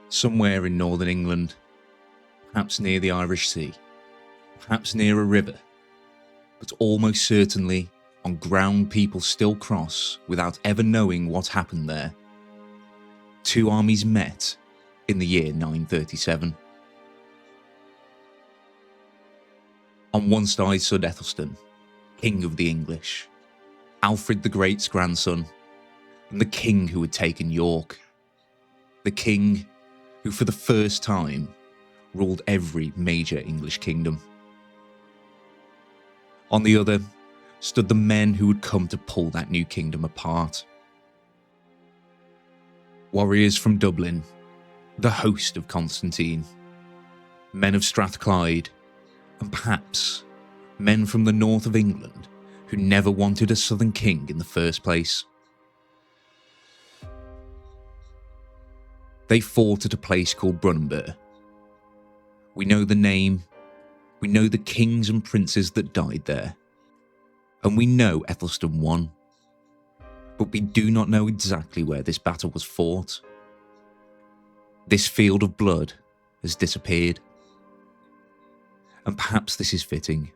Somewhere in northern England, perhaps near the Irish Sea, perhaps near a river, but almost certainly on ground people still cross without ever knowing what happened there. Two armies met in the year 937. On one side stood Æthelstan, king of the English, Alfred the Great's grandson, and the king who had taken York. The king who for the first time ruled every major English kingdom. On the other stood the men who had come to pull that new kingdom apart. Warriors from Dublin, the host of Constantine, men of Strathclyde, and perhaps men from the north of England who never wanted a southern king in the first place. They fought at a place called Brunanburh. We know the name, we know the kings and princes that died there, and we know Æthelstan won, but we do not know exactly where this battle was fought. This field of blood has disappeared. And perhaps this is fitting,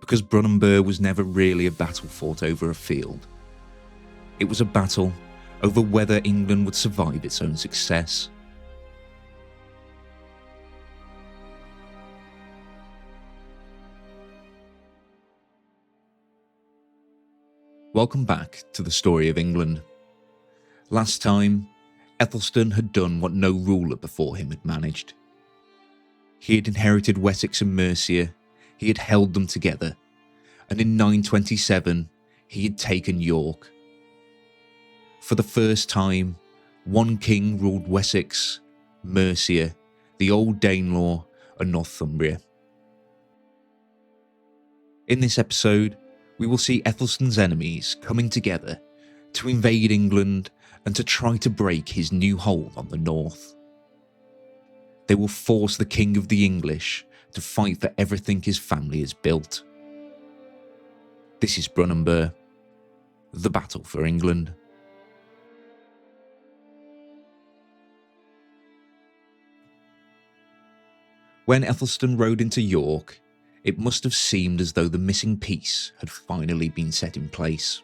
because Brunanburh was never really a battle fought over a field. It was a battle over whether England would survive its own success. Welcome back to the story of England. Last time, Æthelstan had done what no ruler before him had managed. He had inherited Wessex and Mercia, he had held them together, and in 927 he had taken York. For the first time, one king ruled Wessex, Mercia, the Old Danelaw, and Northumbria. In this episode, we will see Æthelstan's enemies coming together to invade England and to try to break his new hold on the north. They will force the king of the English to fight for everything his family has built. This is Brunanburh, the battle for England. When Æthelstan rode into York, it must have seemed as though the missing piece had finally been set in place.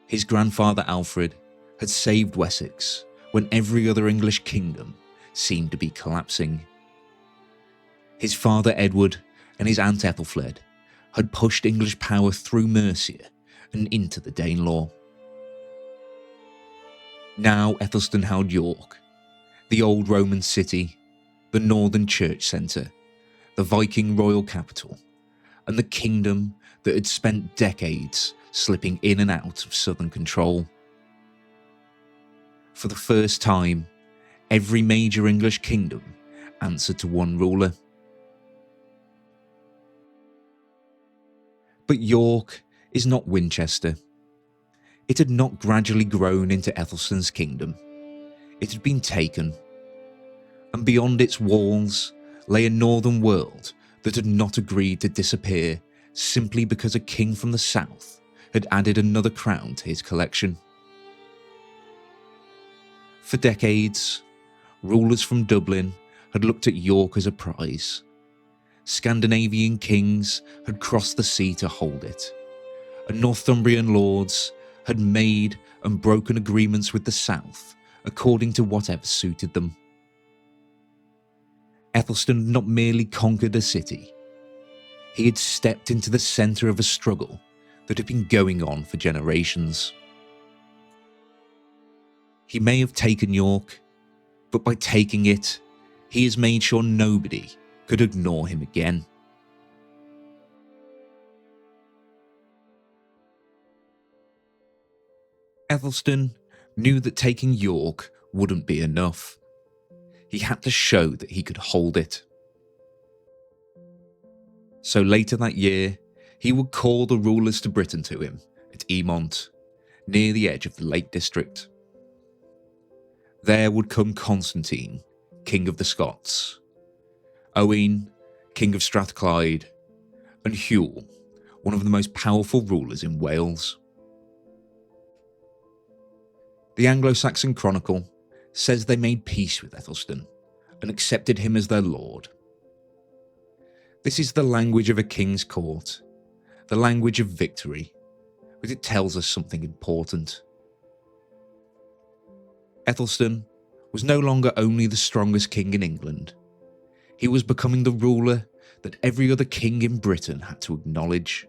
His grandfather Alfred had saved Wessex when every other English kingdom seemed to be collapsing. His father Edward and his aunt Ethelfled had pushed English power through Mercia and into the Danelaw. Now Æthelstan held York, the old Roman city, the northern church centre, the Viking royal capital, and the kingdom that had spent decades slipping in and out of southern control. For the first time, every major English kingdom answered to one ruler. But York is not Winchester. It had not gradually grown into Æthelstan's kingdom. It had been taken, and beyond its walls lay a northern world that had not agreed to disappear simply because a king from the south had added another crown to his collection. For decades, rulers from Dublin had looked at York as a prize. Scandinavian kings had crossed the sea to hold it, and Northumbrian lords had made and broken agreements with the south according to whatever suited them. Æthelstan had not merely conquered a city, he had stepped into the centre of a struggle that had been going on for generations. He may have taken York, but by taking it, he has made sure nobody could ignore him again. Æthelstan knew that taking York wouldn't be enough. He had to show that he could hold it. So later that year, he would call the rulers to Britain to him at Eamont, near the edge of the Lake District. There would come Constantine, king of the Scots, Owain, king of Strathclyde, and Hugh, one of the most powerful rulers in Wales. The Anglo-Saxon Chronicle says they made peace with Æthelstan and accepted him as their lord. This is the language of a king's court, the language of victory, but it tells us something important. Æthelstan was no longer only the strongest king in England, he was becoming the ruler that every other king in Britain had to acknowledge.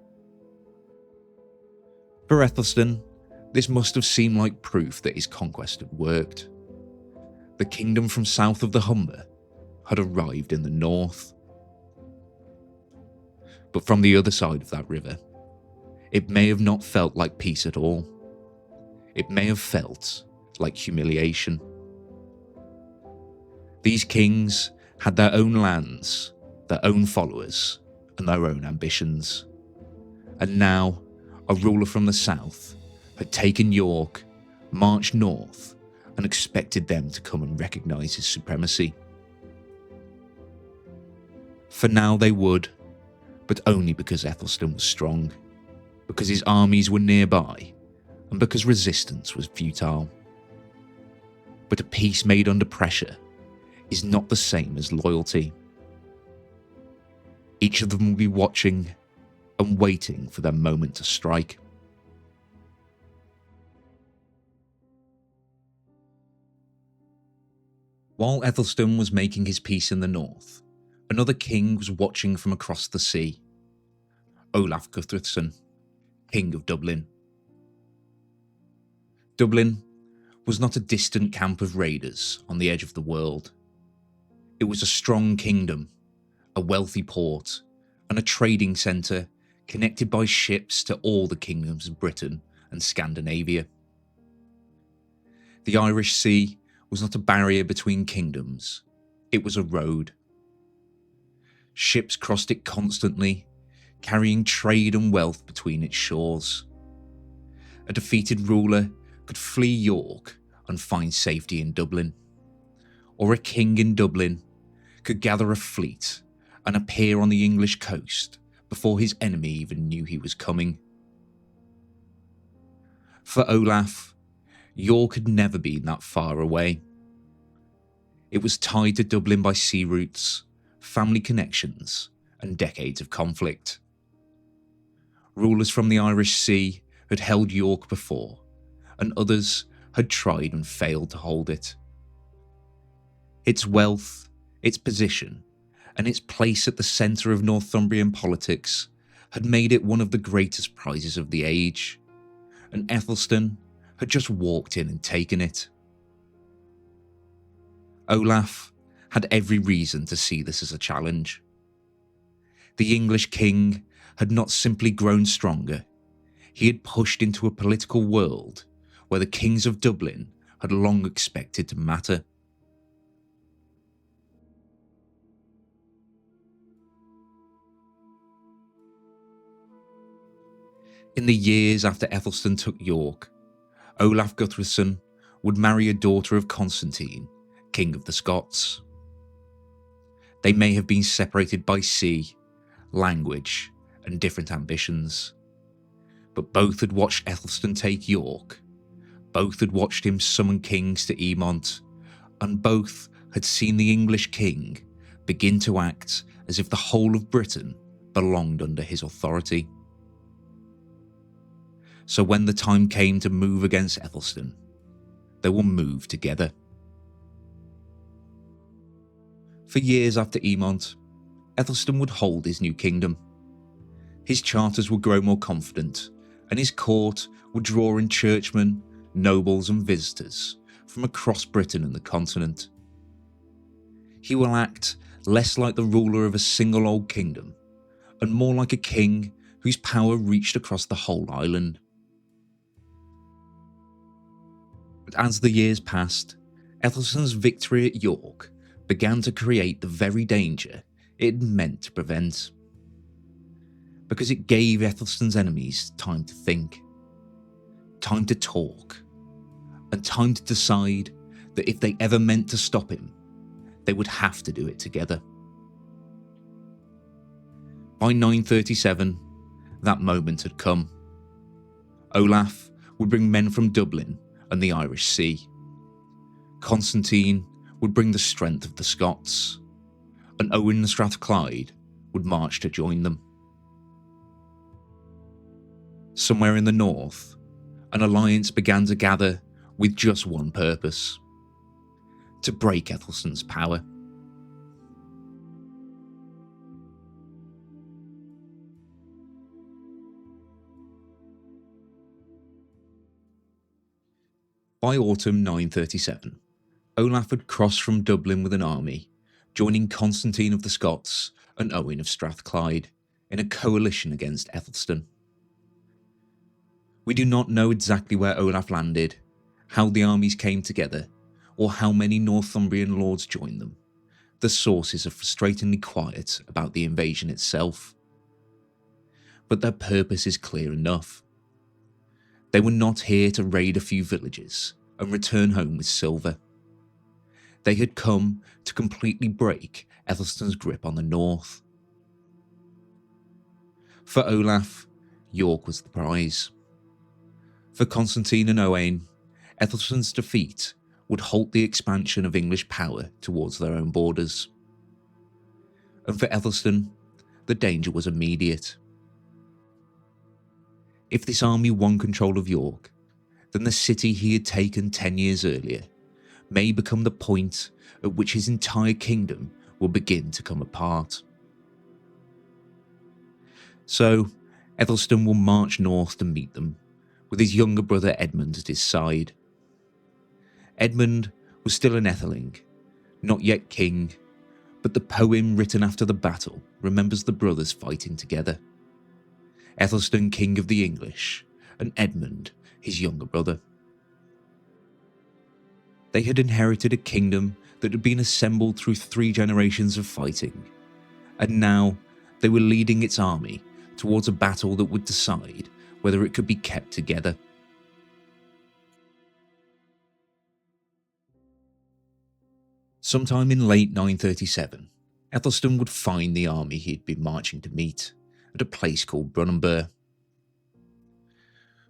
For Æthelstan, this must have seemed like proof that his conquest had worked. The kingdom from south of the Humber had arrived in the north. But from the other side of that river, it may have not felt like peace at all. It may have felt like humiliation. These kings had their own lands, their own followers, and their own ambitions. And now, a ruler from the south had taken York, marched north, and expected them to come and recognise his supremacy. For now they would, but only because Æthelstan was strong, because his armies were nearby, and because resistance was futile. But a peace made under pressure is not the same as loyalty. Each of them will be watching and waiting for their moment to strike. While Æthelstan was making his peace in the north, another king was watching from across the sea. Olaf Guthfrithson, King of Dublin. Dublin was not a distant camp of raiders on the edge of the world. It was a strong kingdom, a wealthy port, and a trading centre connected by ships to all the kingdoms of Britain and Scandinavia. The Irish Sea was not a barrier between kingdoms, it was a road. Ships crossed it constantly, carrying trade and wealth between its shores. A defeated ruler could flee York and find safety in Dublin, or a king in Dublin could gather a fleet and appear on the English coast before his enemy even knew he was coming. For Olaf, York had never been that far away. It was tied to Dublin by sea routes, family connections, and decades of conflict. Rulers from the Irish Sea had held York before, and others had tried and failed to hold it. Its wealth, its position, and its place at the centre of Northumbrian politics had made it one of the greatest prizes of the age, and Æthelstan had just walked in and taken it. Olaf had every reason to see this as a challenge. The English king had not simply grown stronger, he had pushed into a political world where the kings of Dublin had long expected to matter. In the years after Æthelstan took York, Olaf Guthfrithson would marry a daughter of Constantine, King of the Scots. They may have been separated by sea, language, and different ambitions, but both had watched Æthelstan take York, both had watched him summon kings to Eamont, and both had seen the English king begin to act as if the whole of Britain belonged under his authority. So when the time came to move against Æthelstan, they will move together. For years after Eamont, Æthelstan would hold his new kingdom. His charters would grow more confident, and his court would draw in churchmen, nobles and visitors from across Britain and the continent. He will act less like the ruler of a single old kingdom, and more like a king whose power reached across the whole island. But as the years passed, Æthelstan's victory at York began to create the very danger it had meant to prevent. Because it gave Æthelstan's enemies time to think, time to talk, and time to decide that if they ever meant to stop him, they would have to do it together. By 937, that moment had come. Olaf would bring men from Dublin and the Irish Sea. Constantine would bring the strength of the Scots, and Owain and Strathclyde would march to join them. Somewhere in the north, an alliance began to gather with just one purpose: to break Æthelstan's power. By autumn 937, Olaf had crossed from Dublin with an army, joining Constantine of the Scots and Owain of Strathclyde in a coalition against Æthelstan. We do not know exactly where Olaf landed, how the armies came together, or how many Northumbrian lords joined them. The sources are frustratingly quiet about the invasion itself. But their purpose is clear enough. They were not here to raid a few villages and return home with silver. They had come to completely break Æthelstan's grip on the north. For Olaf, York was the prize. For Constantine and Owain, Æthelstan's defeat would halt the expansion of English power towards their own borders. And for Æthelstan, the danger was immediate. If this army won control of York, then the city he had taken 10 years earlier may become the point at which his entire kingdom will begin to come apart. So, Æthelstan will march north to meet them, with his younger brother Edmund at his side. Edmund was still an Aetheling, not yet king, but the poem written after the battle remembers the brothers fighting together. Æthelstan, king of the English, and Edmund, his younger brother. They had inherited a kingdom that had been assembled through 3 generations of fighting, and now they were leading its army towards a battle that would decide whether it could be kept together. Sometime in late 937, Æthelstan would find the army he had been marching to meet at a place called Brunanburh.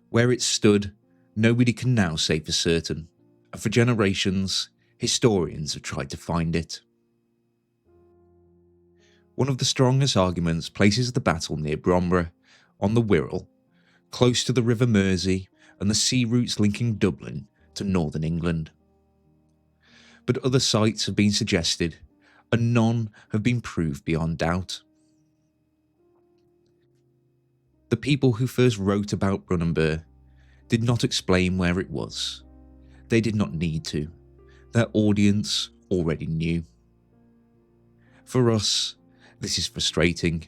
Where it stood, nobody can now say for certain, and for generations, historians have tried to find it. One of the strongest arguments places the battle near Brunanburh, on the Wirral, close to the River Mersey and the sea routes linking Dublin to northern England. But other sites have been suggested, and none have been proved beyond doubt. The people who first wrote about Brunanburh did not explain where it was. They did not need to. Their audience already knew. For us, this is frustrating.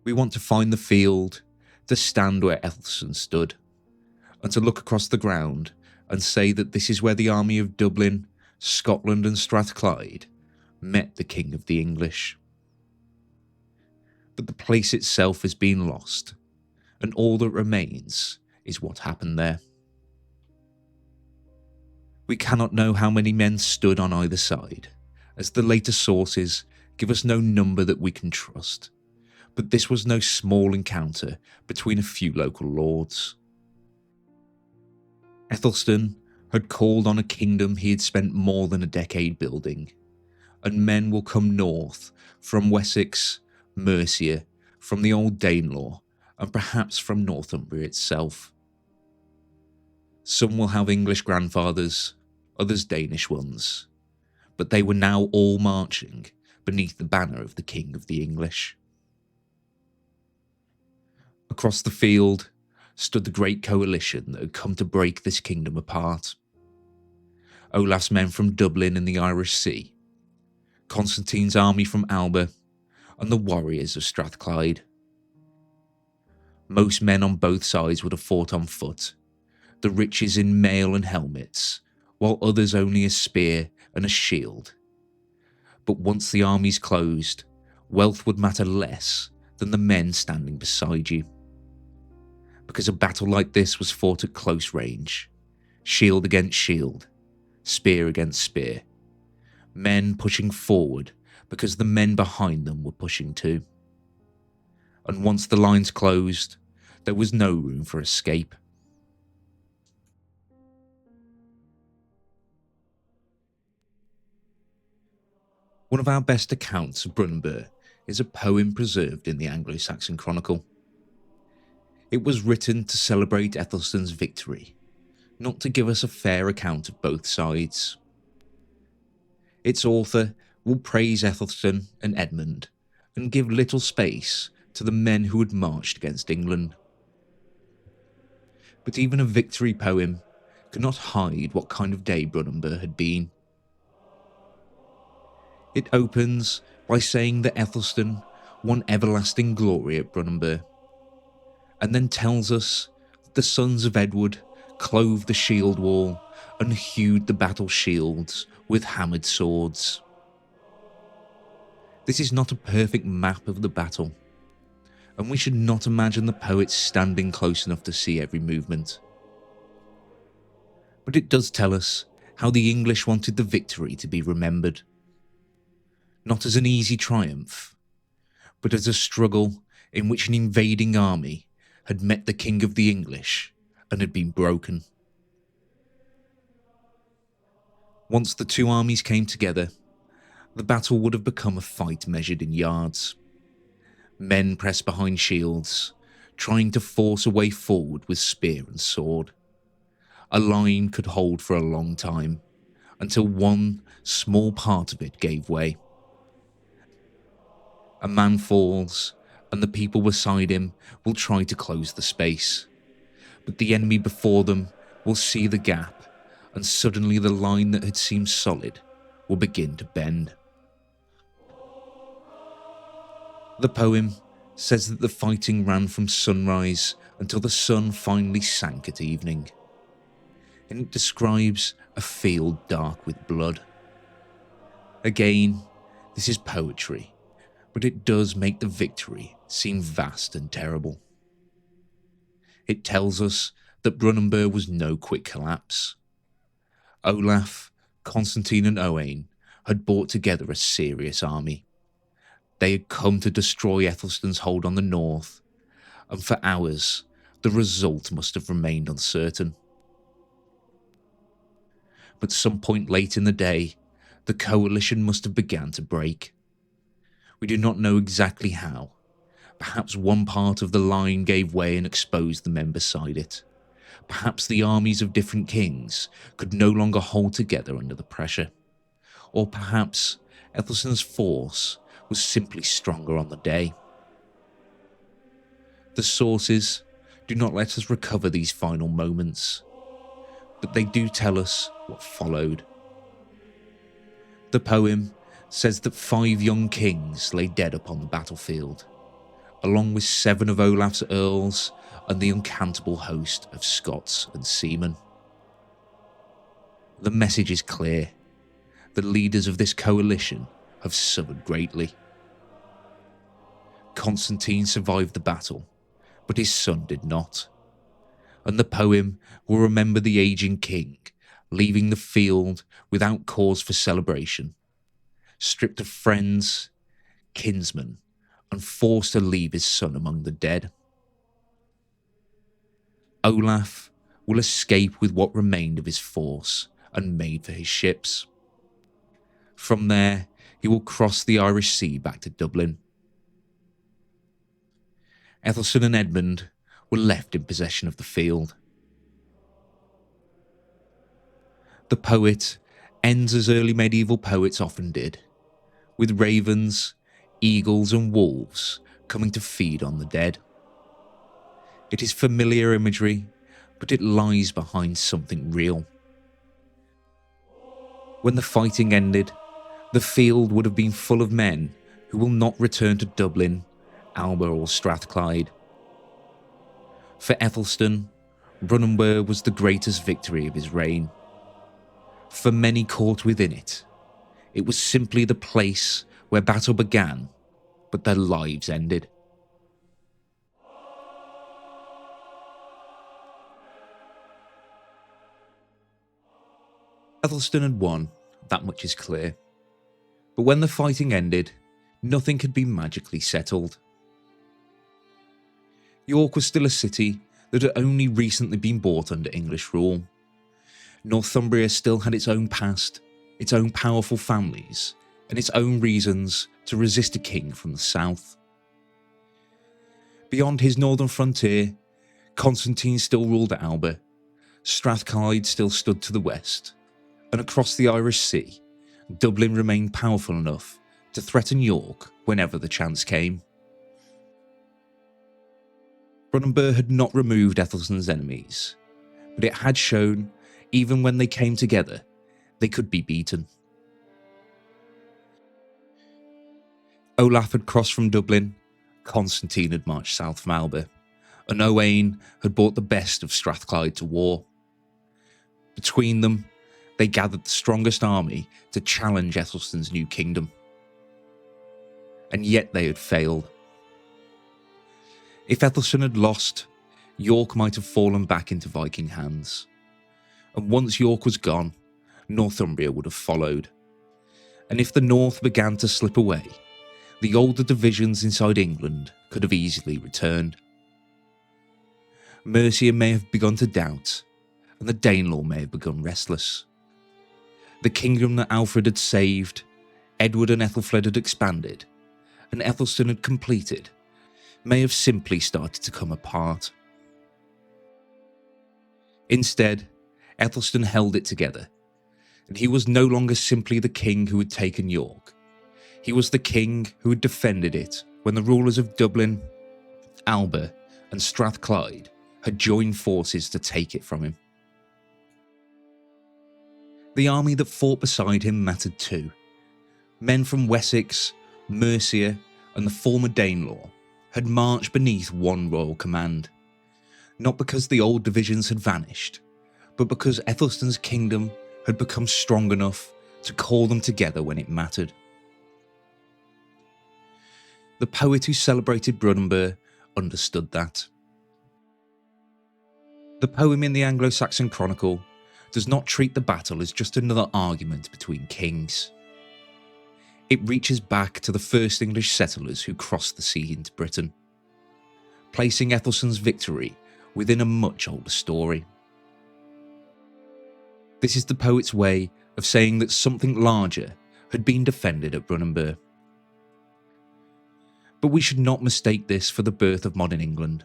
We want to find the field, to stand where Æthelstan stood, and to look across the ground and say that this is where the army of Dublin, Scotland and Strathclyde met the King of the English. But the place itself has been lost, and all that remains is what happened there. We cannot know how many men stood on either side, as the later sources give us no number that we can trust, but this was no small encounter between a few local lords. Æthelstan had called on a kingdom he had spent more than a decade building, and men will come north from Wessex, Mercia, from the old Danelaw, and perhaps from Northumbria itself. Some will have English grandfathers, others Danish ones, but they were now all marching beneath the banner of the King of the English. Across the field stood the great coalition that had come to break this kingdom apart. Olaf's men from Dublin and the Irish Sea, Constantine's army from Alba, and the warriors of Strathclyde. Most men on both sides would have fought on foot, the riches in mail and helmets, while others only a spear and a shield. But once the armies closed, wealth would matter less than the men standing beside you. Because a battle like this was fought at close range, shield against shield, spear against spear, men pushing forward because the men behind them were pushing too. And once the lines closed, there was no room for escape. One of our best accounts of Brunanburh is a poem preserved in the Anglo-Saxon Chronicle. It was written to celebrate Æthelstan's victory, not to give us a fair account of both sides. Its author will praise Æthelstan and Edmund and give little space to the men who had marched against England. But even a victory poem could not hide what kind of day Brunanburh had been. It opens by saying that Æthelstan won everlasting glory at Brunanburh, and then tells us that the sons of Edward clove the shield wall and hewed the battle shields with hammered swords. This is not a perfect map of the battle, and we should not imagine the poets standing close enough to see every movement. But it does tell us how the English wanted the victory to be remembered. Not as an easy triumph, but as a struggle in which an invading army had met the king of the English and had been broken. Once the two armies came together, the battle would have become a fight measured in yards. Men pressed behind shields, trying to force a way forward with spear and sword. A line could hold for a long time, until one small part of it gave way. A man falls, and the people beside him will try to close the space. But the enemy before them will see the gap, and suddenly the line that had seemed solid will begin to bend. The poem says that the fighting ran from sunrise until the sun finally sank at evening, and it describes a field dark with blood. Again, this is poetry, but it does make the victory seem vast and terrible. It tells us that Brunanburh was no quick collapse. Olaf, Constantine and Owain had brought together a serious army. They had come to destroy Æthelstan's hold on the north, and for hours the result must have remained uncertain. But some point late in the day, the coalition must have begun to break. We do not know exactly how. Perhaps one part of the line gave way and exposed the men beside it. Perhaps the armies of different kings could no longer hold together under the pressure. Or perhaps Æthelstan's force was simply stronger on the day. The sources do not let us recover these final moments, but they do tell us what followed. The poem says that 5 young kings lay dead upon the battlefield, along with 7 of Olaf's earls and the uncountable host of Scots and seamen. The message is clear. The leaders of this coalition have suffered greatly. Constantine survived the battle, but his son did not. And the poem will remember the aging king leaving the field without cause for celebration, stripped of friends, kinsmen, and forced to leave his son among the dead. Olaf will escape with what remained of his force and made for his ships. From there, he will cross the Irish Sea back to Dublin. Æthelstan and Edmund were left in possession of the field. The poet ends as early medieval poets often did, with ravens, eagles and wolves coming to feed on the dead. It is familiar imagery, but it lies behind something real. When the fighting ended, the field would have been full of men who will not return to Dublin, Alba or Strathclyde. For Æthelstan, Brunanburh was the greatest victory of his reign. For many caught within it, it was simply the place where battle began, but their lives ended. Æthelstan had won, that much is clear. But when the fighting ended, nothing had been magically settled. York was still a city that had only recently been brought under English rule. Northumbria still had its own past, its own powerful families, and its own reasons to resist a king from the south. Beyond his northern frontier, Constantine still ruled at Alba, Strathclyde still stood to the west, and across the Irish Sea, Dublin remained powerful enough to threaten York whenever the chance came. Brunanburh had not removed Æthelstan's enemies, but it had shown, even when they came together, they could be beaten. Olaf had crossed from Dublin, Constantine had marched south from Alba, and Owain had brought the best of Strathclyde to war. Between them, they gathered the strongest army to challenge Æthelstan's new kingdom. And yet they had failed. If Æthelstan had lost, York might have fallen back into Viking hands. And once York was gone, Northumbria would have followed. And if the north began to slip away, the older divisions inside England could have easily returned. Mercia may have begun to doubt, and the Danelaw may have begun restless. The kingdom that Alfred had saved, Edward and Ethelfled had expanded, and Æthelstan had completed, may have simply started to come apart. Instead, Æthelstan held it together, and he was no longer simply the king who had taken York. He was the king who had defended it when the rulers of Dublin, Alba, and Strathclyde had joined forces to take it from him. The army that fought beside him mattered too. Men from Wessex, Mercia, and the former Danelaw had marched beneath one royal command, not because the old divisions had vanished, but because Æthelstan's kingdom had become strong enough to call them together when it mattered. The poet who celebrated Brunanburh understood that. The poem in the Anglo-Saxon Chronicle does not treat the battle as just another argument between kings. It reaches back to the first English settlers who crossed the sea into Britain, placing Æthelstan's victory within a much older story. This is the poet's way of saying that something larger had been defended at Brunanburh. But we should not mistake this for the birth of modern England.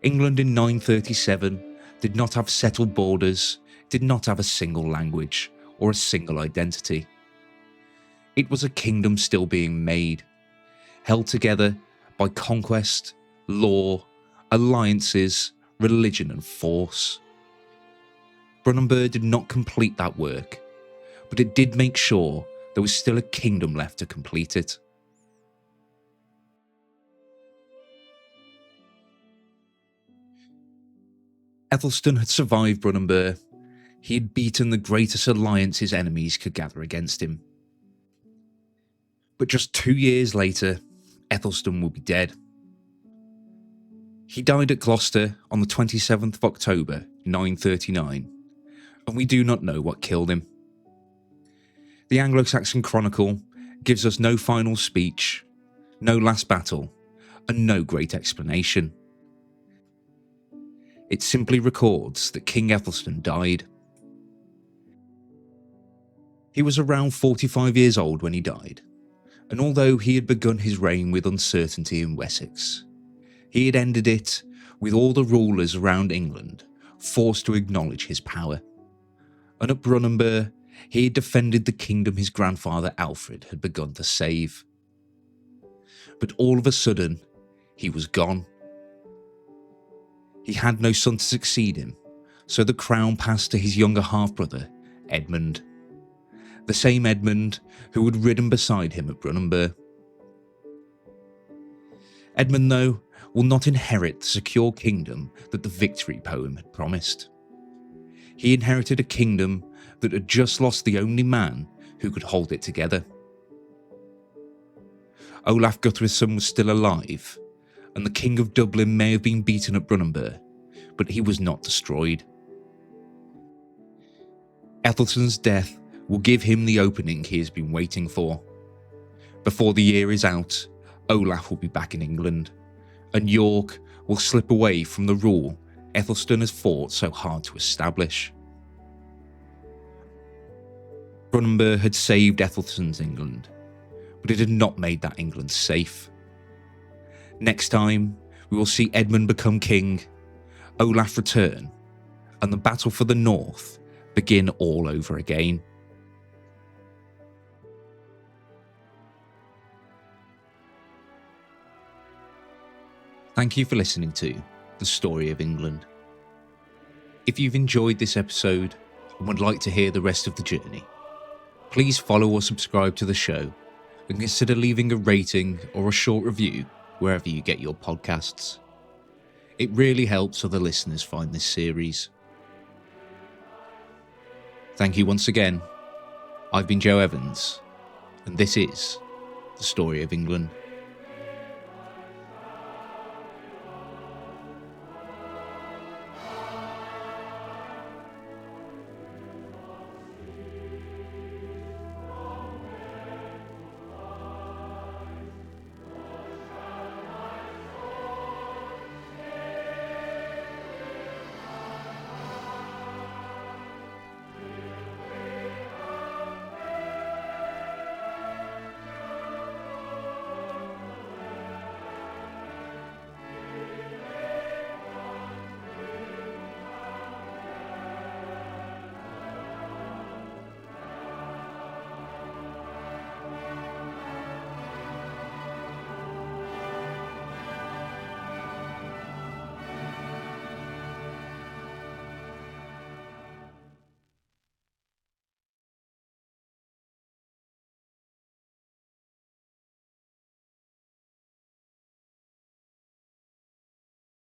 England in 937 did not have settled borders, did not have a single language or a single identity. It was a kingdom still being made, held together by conquest, law, alliances, religion and force. Brunanburh did not complete that work, but it did make sure there was still a kingdom left to complete it. Æthelstan had survived Brunanburh. He had beaten the greatest alliance his enemies could gather against him. But just 2 years later, Æthelstan will be dead. He died at Gloucester on the 27th of October, 939, and we do not know what killed him. The Anglo-Saxon Chronicle gives us no final speech, no last battle, and no great explanation. It simply records that King Æthelstan died. He was around 45 years old when he died, and although he had begun his reign with uncertainty in Wessex, he had ended it with all the rulers around England forced to acknowledge his power. And at Brunanburh, he had defended the kingdom his grandfather Alfred had begun to save. But all of a sudden, he was gone. He had no son to succeed him, so the crown passed to his younger half-brother, Edmund. The same Edmund who had ridden beside him at Brunanburh. Edmund, though, will not inherit the secure kingdom that the victory poem had promised. He inherited a kingdom that had just lost the only man who could hold it together. Olaf Guthfrithson was still alive, and the King of Dublin may have been beaten at Brunanburh, but he was not destroyed. Æthelstan's death will give him the opening he has been waiting for. Before the year is out, Olaf will be back in England, and York will slip away from the rule Æthelstan has fought so hard to establish. Brunanburh had saved Æthelstan's England, but it had not made that England safe. Next time, we will see Edmund become king, Olaf return, and the battle for the north begin all over again. Thank you for listening to The Story of England. If you've enjoyed this episode and would like to hear the rest of the journey, please follow or subscribe to the show and consider leaving a rating or a short review wherever you get your podcasts. It really helps other listeners find this series. Thank you once again. I've been Joe Evans, and this is The Story of England.